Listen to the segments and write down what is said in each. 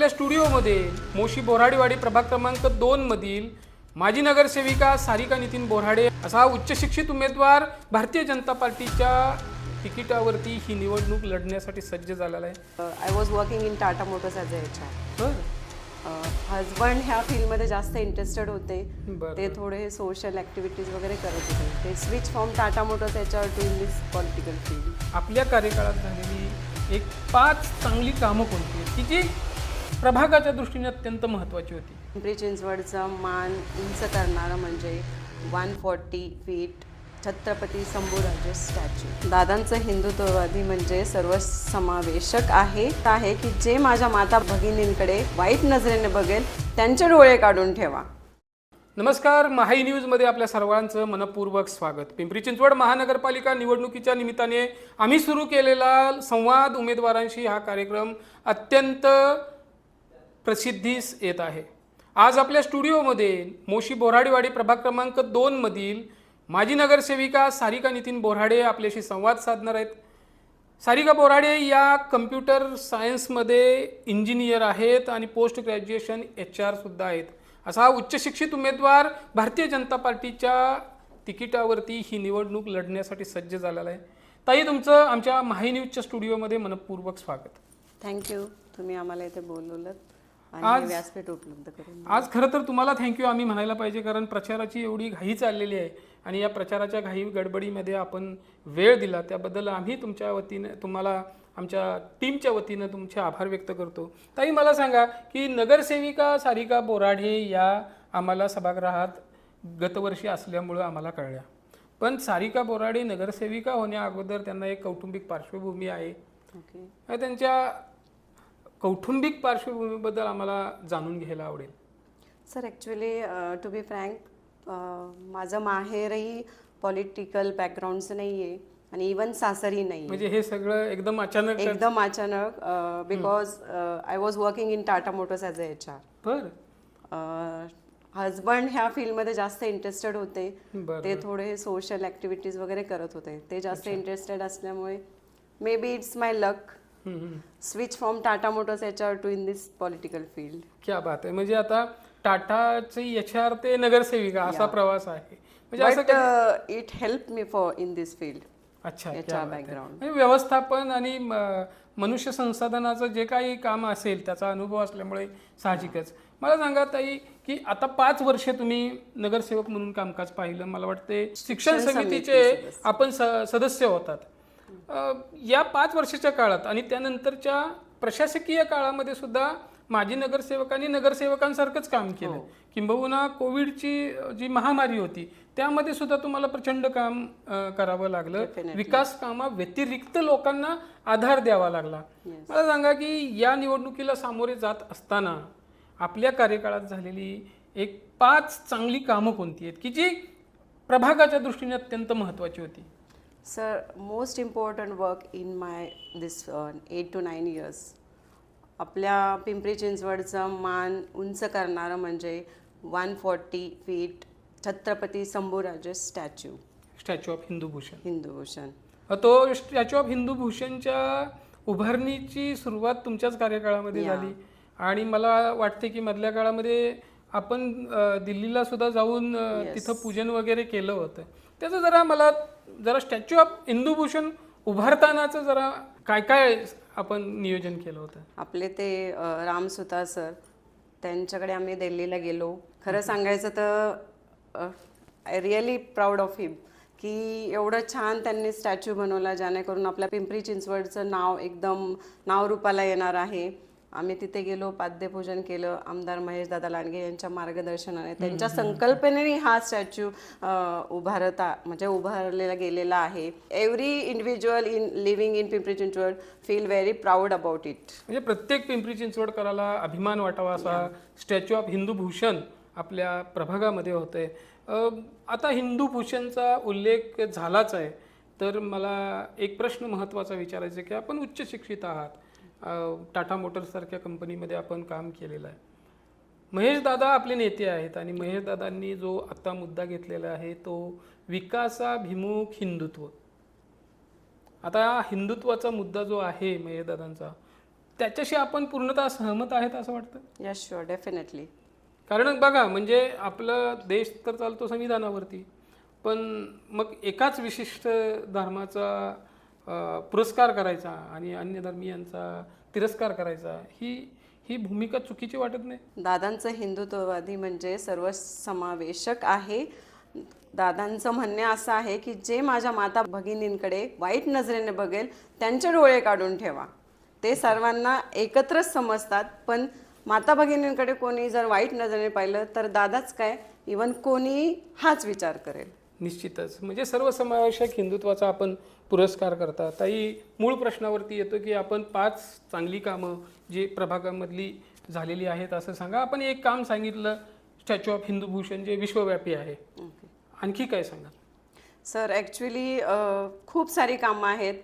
आपल्या स्टुडिओमध्ये मोशी बोऱ्हाडेवाडी प्रभाग क्रमांक 2 मधील माजी नगरसेविका सारिका नितीन बोऱ्हाडे असा उच्च शिक्षित उमेदवार भारतीय जनता पार्टीच्या तिकिटावरती ही निवडणूक लढण्यासाठी सज्ज झालेला आहे. I was working in Tata Motors as a HR. Husband ह्या फील्डमध्ये जास्त इंटरेस्टेड होते. ते थोडे सोशल ॲक्टिव्हिटीज वगैरे करत होते. ते switch from Tata Motors HR to in this political field. आपल्या कार्यकाळात झालेली एक 5 चांगली कामं कोणती आहेत की जी प्रभागाच्या दृष्टीने अत्यंत महत्त्वाची होती? पिंपरी चिंचवडचा मान उंच करणारं म्हणजे 140 फीट छत्रपती शंभूराजे स्टॅच्यू. दादांचं हिंदुत्ववादी म्हणजे सर्वसमावेशक आहे की जे माझ्या माता भगिनींकडे वाईट नजरेने बघेल त्यांचे डोळे काढून ठेवा. नमस्कार, महाई न्यूजमध्ये आपल्या सर्वांचं मनपूर्वक स्वागत. पिंपरी चिंचवड महानगरपालिका निवडणुकीच्या निमित्ताने आम्ही सुरू केलेला संवाद उमेदवारांशी हा कार्यक्रम अत्यंत प्रसिद्धीस येत आहे. आज आपल्या स्टुडिओमध्ये मोशी बोऱ्हाडेवाडी प्रभाग क्रमांक 2 मधील माजी नगरसेविका सारिका नितीन बोऱ्हाडे आपल्याशी संवाद साधणार आहेत. सारिका बोऱ्हाडे या कम्प्युटर सायन्समध्ये इंजिनियर आहेत आणि पोस्ट ग्रॅज्युएशन HR सुद्धा आहेत. असा उच्च शिक्षित उमेदवार भारतीय जनता पार्टीच्या तिकिटावरती ही निवडणूक लढण्यासाठी सज्ज झालेला आहे. ताई, तुमचं आमच्या महाई न्यूजच्या स्टुडिओमध्ये मनपूर्वक स्वागत. थँक्यू, तुम्ही आम्हाला इथे बोलवलं आणि व्यासपीठ उपलब्ध करून. आज खरं तर तुम्हाला थँक्यू आम्ही म्हणायला पाहिजे, कारण प्रचाराची एवढी घाई चाललेली आहे आणि या प्रचाराच्या घाई गडबडीमध्ये आपण वेळ दिला त्याबद्दल आम्ही तुमच्या वतीने तुम्हाला आमच्या टीमच्या वतीनं तुमचे आभार व्यक्त करतो. ताई, मला सांगा की नगरसेविका सारिका बोऱ्हाडे या आम्हाला सभागृहात गतवर्षी असल्यामुळं आम्हाला कळल्या, पण सारिका बोऱ्हाडे नगरसेविका होण्या अगोदर त्यांना एक कौटुंबिक पार्श्वभूमी आहे. त्यांच्या कौटुंबिक पार्श्वभूमीबद्दल आम्हाला जाणून घ्यायला आवडेल. Sir, actually to be frank, माझं माहेरही पॉलिटिकल बॅकग्राऊंडचं नाही आहे आणि इवन सासरही नाही. म्हणजे हे सगळं एकदम अचानक because I was working in Tata Motors as a HR. बरं. हजबंड ह्या फील्डमध्ये जास्त इंटरेस्टेड होते. ते थोडे सोशल ॲक्टिव्हिटीज वगैरे करत होते. ते जास्त इंटरेस्टेड असल्यामुळे may be it's my luck switch from Tata Motors HR to in this political field. क्या बात आहे. म्हणजे आता टाटाची HR ते नगरसेविका असा प्रवास आहे. म्हणजे असं it help me for in this field. अच्छा, बॅकग्राऊंड म्हणजे व्यवस्थापन आणि मनुष्य संसाधनाचं जे काही काम असेल त्याचा अनुभव असल्यामुळे साहजिकच. मला सांगा ताई की आता 5 वर्षे तुम्ही नगरसेवक म्हणून कामकाज पाहिलं. मला वाटते शिक्षण समितीचे आपण सदस्य होतात. या 5 वर्षाच्या काळात आणि त्यानंतरच्या प्रशासकीय काळामध्ये सुद्धा माजी नगरसेवकांनी नगरसेवकांसारखंच काम केलं. किंबहुना कोविडची जी महामारी होती त्यामध्ये सुद्धा तुम्हाला प्रचंड काम करावं लागलं. विकास कामा व्यतिरिक्त लोकांना आधार द्यावा लागला. मला सांगा की या निवडणुकीला सामोरे जात असताना आपल्या कार्यकाळात झालेली एक 5 चांगली कामं कोणती आहेत की जी प्रभागाच्या दृष्टीने अत्यंत महत्त्वाची होती? Sir, most important work in my this 8 to 9 years. आपल्या पिंपरी चिंचवडचं मान उंच करणारं म्हणजे 140 feet Chhatrapati Shambhuraje statue of Hindubhushan. तो स्टॅच्यू ऑफ हिंदूभूषणच्या उभारणीची सुरुवात तुमच्याच कार्यकाळामध्ये झाली आणि मला वाटते की मधल्या काळामध्ये आपण दिल्लीला सुद्धा जाऊन तिथं पूजन वगैरे केलं होतं. त्याचं जरा स्टॅच्यू ऑफ हिंदूभूषण उभारतानाचं जरा काय काय आपण नियोजन केलं होतं? आपले ते राम सुतार सर, त्यांच्याकडे आम्ही दिल्लीला गेलो. खरं सांगायचं तर आय रिअली प्राऊड ऑफ हिम की एवढं छान त्यांनी स्टॅच्यू बनवला जेणेकरून आपल्या पिंपरी चिंचवडचं नाव एकदम नावरूपाला येणार आहे. आम्ही तिथे गेलो, पाद्यपूजन केलं. आमदार महेश दादा लांडगे यांच्या मार्गदर्शनाने त्यांच्या संकल्पनेने हा स्टॅच्यू उभारलेला गेलेला आहे. Every individual in living in Pimpri Chinchwad feel very proud about it. म्हणजे प्रत्येक पिंपरी चिंचवडकराला अभिमान वाटावा असा स्टॅच्यू ऑफ हिंदूभूषण आपल्या प्रभागामध्ये होते. आता हिंदूभूषणचा उल्लेख झालाच आहे तर मला एक प्रश्न महत्त्वाचा विचारायचा आहे की आपण उच्च शिक्षित आहात. टाटा मोटर्ससारख्या कंपनीमध्ये आपण काम केलेलं आहे. महेश दादा आपले नेते आहेत आणि महेश दादांनी जो आत्ता मुद्दा घेतलेला आहे तो विकासाभिमुख हिंदुत्व. आता हिंदुत्वाचा मुद्दा जो आहे महेश दादांचा, त्याच्याशी आपण पूर्णतः सहमत आहेत असं वाटतं? Yes sure, definitely. कारण बघा म्हणजे आपला देश तर चालतो संविधानावरती, पण मग एकाच विशिष्ट धर्माचा पुरस्कार करायचा आणि अन्य धर्मीयांचा तिरस्कार करायचा, ही ही भूमिका चुकीची वाटत नाही? दादांचं हिंदुत्ववादी म्हणजे सर्वसमावेशक आहे. दादांचं म्हणणे असं आहे की जे माझ्या माता भगिनींकडे वाईट नजरेने बघेल त्यांचे डोळे काढून ठेवा. ते सर्वांना एकत्रच समजतात, पण माता भगिनींकडे कोणी जर वाईट नजरेने पाहिलं तर दादाच काय, इवन कोणी हाच विचार करेल. निश्चितच, म्हणजे सर्वसमावेशक हिंदुत्वाचा आपण पुरस्कार करता. ताई, मूळ प्रश्नावरती येतो की आपण 5 चांगली कामं जी प्रभागामधली झालेली आहेत असं सांगा. आपण एक काम सांगितलं, स्टॅच्यू ऑफ हिंदूभूषण, जे विश्वव्यापी आहे. आणखी काय सांगा? सर ॲक्च्युली खूप सारी कामं आहेत.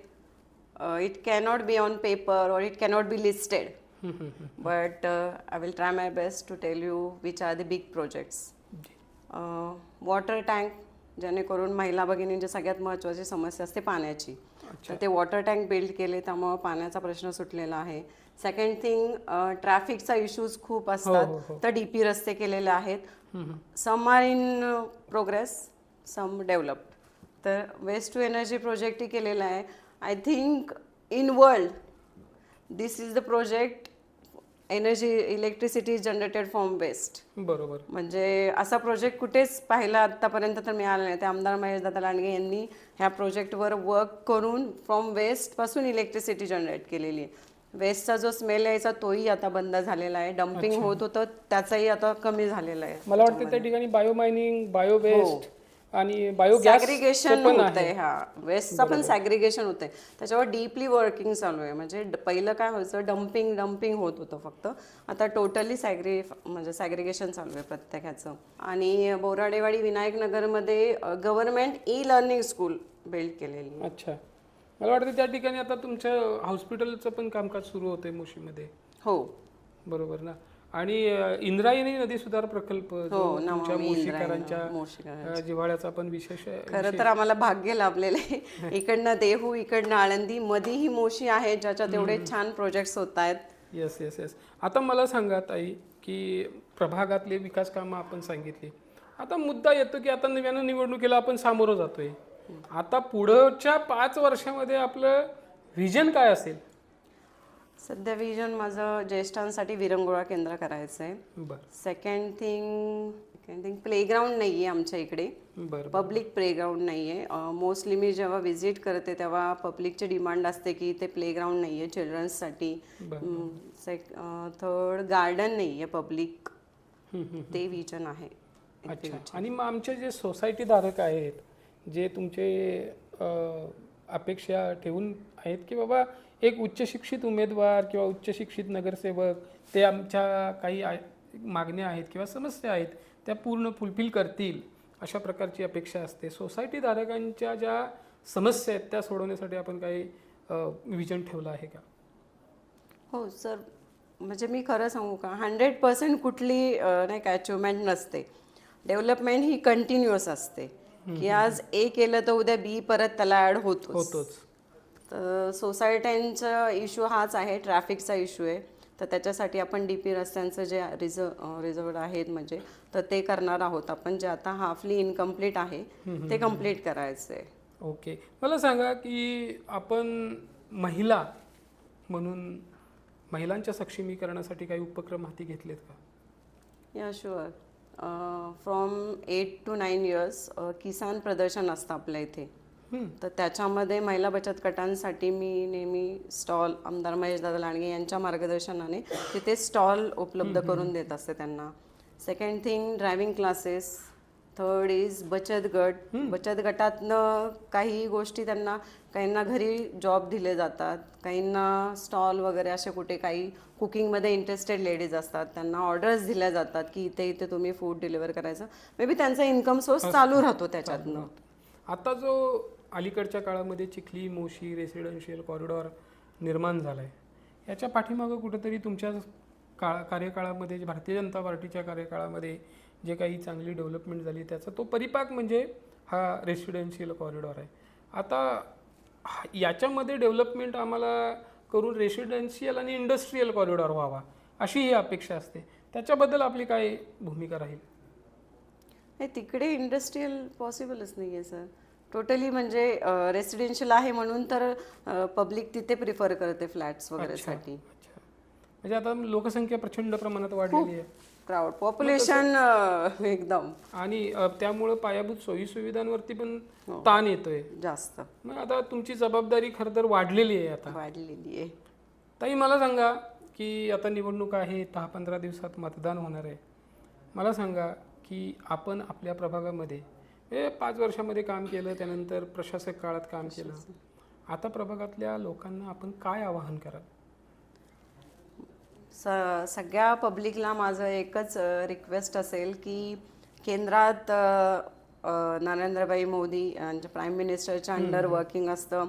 It cannot be on paper or it cannot be listed, but I will try my best to tell you which are the big projects. Water tank, जेणेकरून महिला भगिनींची सगळ्यात महत्त्वाची समस्या असते पाण्याची, तर ते वॉटर टँक बिल्ड केले, त्यामुळं पाण्याचा प्रश्न सुटलेला आहे. सेकंड थिंग, ट्रॅफिकचा इश्यूज खूप असतात, तर DP रस्ते केलेले आहेत. Some are in progress, some developed. तर वेस्ट टू एनर्जी प्रोजेक्टही केलेला आहे. I think in world this is the project energy electricity generated from waste. बरोबर. म्हणजे असा प्रोजेक्ट कुठेच पाहिला आत्तापर्यंत तर मिळाला नाही. ते आमदार महेशदादा लांडगे यांनी ह्या प्रोजेक्टवर वर्क करून फ्रॉम वेस्टपासून इलेक्ट्रिसिटी जनरेट केलेली आहे. वेस्टचा जो स्मेल यायचा तोही आता बंद झालेला आहे. डम्पिंग होत होतं त्याचाही आता कमी झालेला आहे. मला वाटतं त्या ठिकाणी बायो मायनिंग, बायो वेस्ट आणि बायोगॅस सॅग्रिगेशन होतंय. हा, वेस्टचा पण सॅग्रिगेशन होतंय. त्याच्यावर डीपली वर्किंग चालू आहे. म्हणजे पहिलं काय व्हायचं, डम्पिंग होत होतं फक्त. आता टोटली म्हणजे सॅग्रिगेशन चालू आहे प्रत्येकाचं. आणि बोराडेवाडी विनायक नगरमध्ये गव्हर्नमेंट ई-लर्निंग स्कूल बिल्ड केलेली. अच्छा, मला वाटतं त्या ठिकाणी आता तुमचं हॉस्पिटलचं पण कामकाज सुरू होतंय मोशीमध्ये. हो, बरोबर ना. आणि इंद्रायणी नदी सुधार प्रकल्प जो तुमच्या मोशीकरांच्या जिव्हाळ्याचा पण विशेष खरं तर आम्हाला भाग्य लाभलेले. इकडनं देहू, इकडनं आळंदी, मधी ही मोशी आहे ज्याच्यात एवढे छान प्रोजेक्ट्स होत आहेत. Yes yes yes. आता मला सांगा ताई, की प्रभागातले विकास कामं आपण सांगितली. आता मुद्दा येतो की आता नव्यानं निवडणुकीला आपण सामोरं जातोय. आता पुढच्या 5 वर्षामध्ये आपलं व्हिजन काय असेल? सध्या विजन माझं ज्येष्ठांसाठी विरंगुळा केंद्र करायचं आहे. बरं. सेकंड थिंग प्लेग्राऊंड नाही आहे आमच्या इकडे. बरं. पब्लिक प्लेग्राऊंड नाही आहे. मोस्टली मी जेव्हा व्हिजिट करते तेव्हा पब्लिकची डिमांड असते की ते प्लेग्राऊंड नाही आहे चिल्ड्रन्ससाठी. थर्ड, गार्डन नाही आहे पब्लिक. ते विजन आहे. अच्छा. आणि मग आमचे जे सोसायटी धारक आहेत, जे तुमचे अपेक्षा ठेवून आहेत की बाबा एक उच्च शिक्षित उमेदवार किंवा उच्च शिक्षित नगरसेवक ते आमच्या काही मागण्या आहेत किंवा समस्या आहेत त्या पूर्ण फुलफिल करतील, अशा प्रकारची अपेक्षा असते. सोसायटी धारकांच्या ज्या समस्या आहेत त्या सोडवण्यासाठी आपण काही विजन ठेवलं आहे का? हो सर, म्हणजे मी खरं सांगू का, 100% कुठली नाही का अचिव्हमेंट नसते. डेव्हलपमेंट ही कंटिन्युअस असते की आज A केलं तर उद्या B परत त्याला ॲड होतोच. तर सोसायट्यांचा इश्यू हाच आहे, ट्रॅफिकचा इश्यू आहे. तर त्याच्यासाठी आपण DP रस्त्यांचं जे रिझर्व आहेत म्हणजे तर ते करणार आहोत आपण. जे आता हाफली इनकम्प्लीट आहे ते कम्प्लीट करायचं आहे. ओके. मला सांगा की आपण महिला म्हणून महिलांच्या सक्षमीकरणासाठी काही उपक्रम हाती घेतलेत का? या शुअर. फ्रॉम 8 to 9 years किसान प्रदर्शन असतं आपल्या इथे. तर त्याच्यामध्ये महिला बचत गटांसाठी मी नेहमी स्टॉल, आमदार महेशदादा लांडगे यांच्या मार्गदर्शनाने तिथे स्टॉल उपलब्ध करून देत असते त्यांना. Second thing, driving classes. Third is बचत गट. बचत गटातनं काही गोष्टी त्यांना, काहींना घरी जॉब दिले जातात, काहींना स्टॉल वगैरे असे कुठे काही कुकिंगमध्ये इंटरेस्टेड लेडीज असतात, त्यांना ऑर्डर्स दिल्या जातात की इथे इथे तुम्ही फूड डिलिव्हर करायचं. मे बी त्यांचा इन्कम सोर्स चालू राहतो त्याच्यातनं. आता जो अलीकडच्या काळामध्ये चिखली मोशी रेसिडेन्शियल कॉरिडॉर निर्माण झाला आहे, याच्या पाठीमागं कुठंतरी तुमच्या कार्यकाळामध्ये, भारतीय जनता पार्टीच्या कार्यकाळामध्ये जे काही चांगली डेव्हलपमेंट झाली त्याचा तो परिपाक म्हणजे हा रेसिडेन्शियल कॉरिडॉर आहे. आता याच्यामध्ये डेव्हलपमेंट आम्हाला करून रेसिडेन्शियल आणि इंडस्ट्रीयल कॉरिडॉर व्हावा अशी ही अपेक्षा असते. त्याच्याबद्दल आपली काय भूमिका राहील? नाही, तिकडे इंडस्ट्रीयल पॉसिबलच नाही आहे सर. टोटली म्हणजे रेसिडेन्शियल आहे म्हणून तर पब्लिक तिथे प्रिफर करते फ्लॅट्स वगैरेसाठी. अच्छा, म्हणजे आता लोकसंख्या प्रचंड प्रमाणात वाढलेली आहे, क्राऊड पॉप्युलेशन एकदम, आणि त्यामुळं पायाभूत सोयीसुविधांवरती पण ताण येतोय जास्त मग आता तुमची जबाबदारी खरं तर वाढलेली आहे आता. वाढलेली आहे. ताई मला सांगा की आता निवडणूक आहे, 10-15 दिवसात मतदान होणार आहे. मला सांगा की आपण आपल्या प्रभागामध्ये 5 वर्षामध्ये काम केलं, त्यानंतर प्रशासक काळात काम केलं, आता प्रभागातल्या लोकांना आपण काय आवाहन कराल? सगळ्या पब्लिकला माझं एकच रिक्वेस्ट असेल की केंद्रात नरेंद्रभाई मोदी यांच्या प्राईम मिनिस्टरच्या अंडर वर्किंग असतं.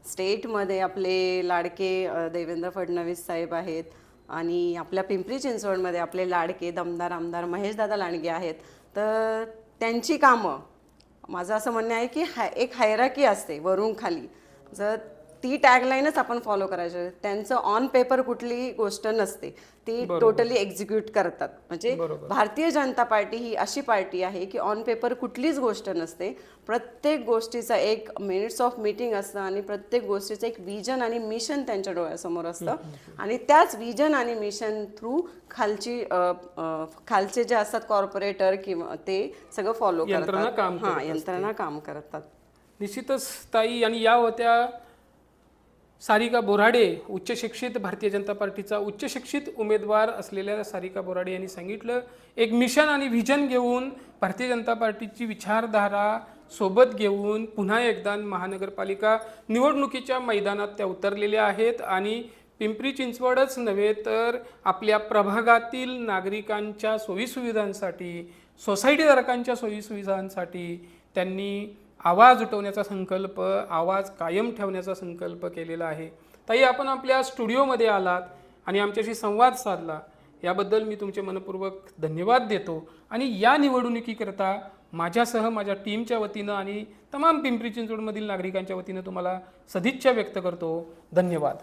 स्टेटमध्ये आपले लाडके देवेंद्र फडणवीस साहेब आहेत, आणि आपल्या पिंपरी चिंचवडमध्ये आपले लाडके दमदार आमदार महेशदादा लांडगे आहेत. तर त्यांची कामं, माझं असं म्हणणं आहे की एक हायरार्की असते वरून खाली, जर ती टॅगलाईनच आपण फॉलो करायची. त्यांचं ऑन पेपर कुठली गोष्ट नसते, ती टोटली एक्झिक्यूट करतात. म्हणजे भारतीय जनता पार्टी ही अशी पार्टी आहे की ऑन पेपर कुठलीच गोष्ट नसते. प्रत्येक गोष्टीचा एक मिनिट्स ऑफ मीटिंग असतं, आणि प्रत्येक गोष्टीचं एक विजन आणि मिशन त्यांच्या डोळ्यासमोर असतं, आणि त्याच विजन आणि मिशन थ्रू खालचे जे असतात कॉर्पोरेटर किंवा ते सगळं फॉलो करतात. हां, यंत्रणा काम करतात. निश्चितच ताई. आणि या होत्या सारिका बोराडे, उच्च शिक्षित, भारतीय जनता पार्टीचा उच्च शिक्षित उमेदवार असलेल्या सारिका बोराडे यांनी सांगितलं, एक मिशन आणि व्हिजन घेऊन भारतीय जनता पार्टीची विचारधारा सोबत घेऊन पुन्हा एकदा महानगरपालिका निवडणुकीच्या मैदानात त्या उतरलेल्या आहेत, आणि पिंपरी चिंचवडच नव्हे तर आपल्या प्रभागातील नागरिकांच्या सोयीसुविधांसाठी, सोसायटीधारकांच्या सोयीसुविधांसाठी त्यांनी आवाज उठवण्याचा संकल्प, आवाज कायम ठेवण्याचा संकल्प केलेला आहे. ताई, आपण आपल्या स्टुडिओमध्ये आलात आणि आमच्याशी संवाद साधला, याबद्दल मी तुमचे मनपूर्वक धन्यवाद देतो. आणि या निवडणुकीकरता माझ्यासह माझ्या टीमच्या वतीनं आणि तमाम पिंपरी चिंचवडमधील नागरिकांच्या वतीनं तुम्हाला सदिच्छा व्यक्त करतो. धन्यवाद.